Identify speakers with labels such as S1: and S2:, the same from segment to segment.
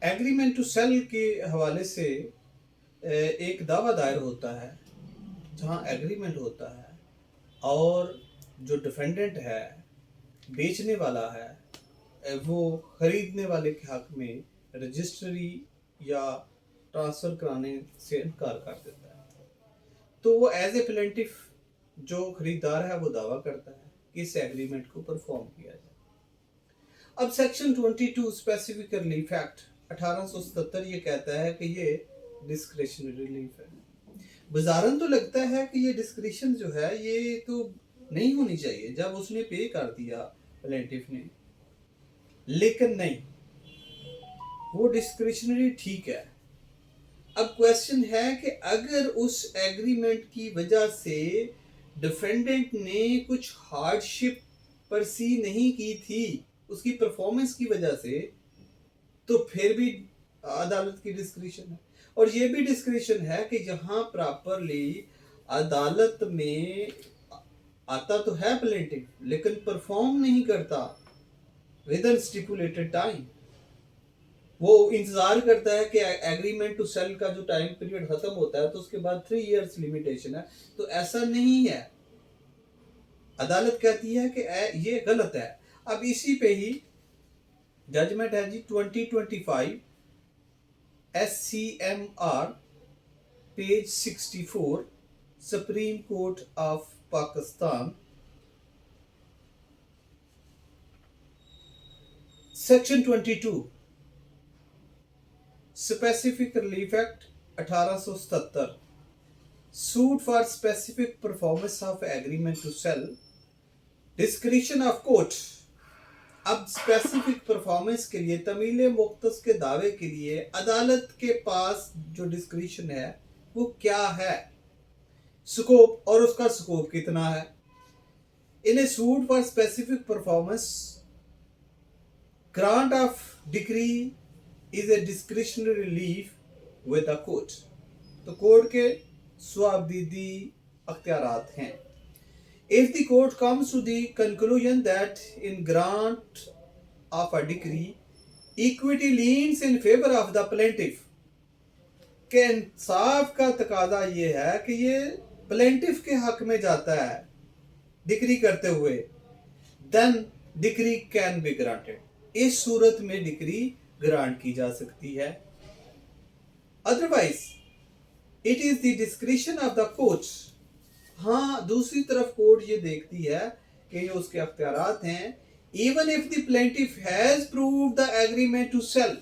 S1: Agreement to cell के हवाले से एक दावा दायर होता है जहां एग्रीमेंट होता है और जो डिफेंडेंट है, बेचने वाला है, वो खरीदने वाले के हक में रजिस्ट्री या ट्रांसफ़र कराने से इनकार कर देता है। तो वो एज ए प्लेंटिफ जो खरीदार है वो दावा करता है कि इस एग्रीमेंट को परफॉर्म किया जाए। अब सेक्शन 22 स्पेसिफिकली फैक्ट 1877 ये कहता है कि ये डिस्क्रिशनरी लीफ है। बाजारन तो लगता है कि ये डिस्क्रिशन जो है ये तो नहीं होनी चाहिए जब उसने पे कर दिया प्लेंटिफ ने, लेकिन नहीं, वो डिस्क्रिशनरी ठीक है। अब क्वेश्चन है कि अगर उस एग्रीमेंट की वजह से डिफेंडेंट ने कुछ हार्डशिप परसी नहीं की थी उसकी परफॉर्मेंस की वजह से, तो फिर भी अदालत की डिस्क्रिशन है। और ये भी डिस्क्रिशन है कि जहां प्रॉपरली अदालत में आता तो है प्लेंटिफ लेकिन परफॉर्म नहीं करता विद इन स्टिपुलेटेड टाइम, वो इंतजार करता है कि एग्रीमेंट टू सेल का जो टाइम पीरियड खत्म होता है तो उसके बाद 3 इयर्स लिमिटेशन है, तो ऐसा नहीं है। अदालत कहती है कि ये गलत है। अब इसी पे ही जजमेंट है जी 2025 SCMR page 64 supreme court of Pakistan, section 22 specific relief act 1877 suit for specific performance of agreement to sale discretion of court. अब स्पेसिफिक परफॉर्मेंस के लिए तमील मुख्तस के दावे के लिए अदालत के पास जो डिस्क्रिशन है वो क्या है, स्कोप और उसका स्कोप कितना है। In a suit for specific performance grant of decree is a discretionary relief with the court. तो कोर्ट के स्वाबदीदी अख्तियारात हैं। If the court comes to the conclusion that in grant of a decree, equity leans in favor of the plaintiff, के इंसाफ का तकाजा ये है कि ये प्लेंटिफ के हक में जाता है डिक्री करते हुए, then decree can be granted. इस सूरत में डिक्री ग्रांट की जा सकती है। Otherwise it is the discretion of the court. हाँ, दूसरी तरफ कोर्ट ये देखती है कि ये उसके अख्तियारात हैं। Even if the plaintiff has proved the agreement to sale,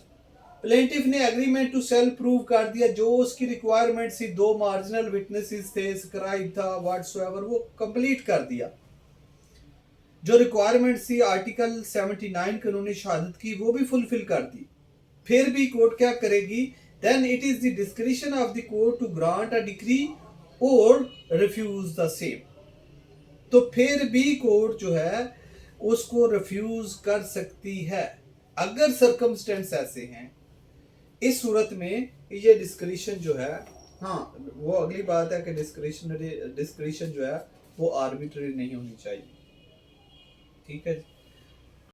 S1: plaintiff ने एग्रीमेंट टू सेल प्रूव कर दिया, जो उसकी रिक्वायरमेंट थी, 2 मार्जिनल विटनेसेस थे, स्क्राइब था, व्हाटसोएवर, वो कंप्लीट कर दिया। जो रिक्वायरमेंट थी आर्टिकल 79 कानूनी शहादत की वो भी फुलफिल कर दी, फिर भी कोर्ट क्या करेगी, then it is the discretion of the court to grant a decree or refuse the same. तो फिर भी कोर्ट जो है उसको रिफ्यूज कर सकती है अगर सर्कमस्टेंस ऐसे हैं। इस सूरत में ये डिस्क्रिशन जो है, हाँ वो अगली बात है कि डिस्क्रिशन जो है वो आर्बिट्री नहीं होनी चाहिए। ठीक है।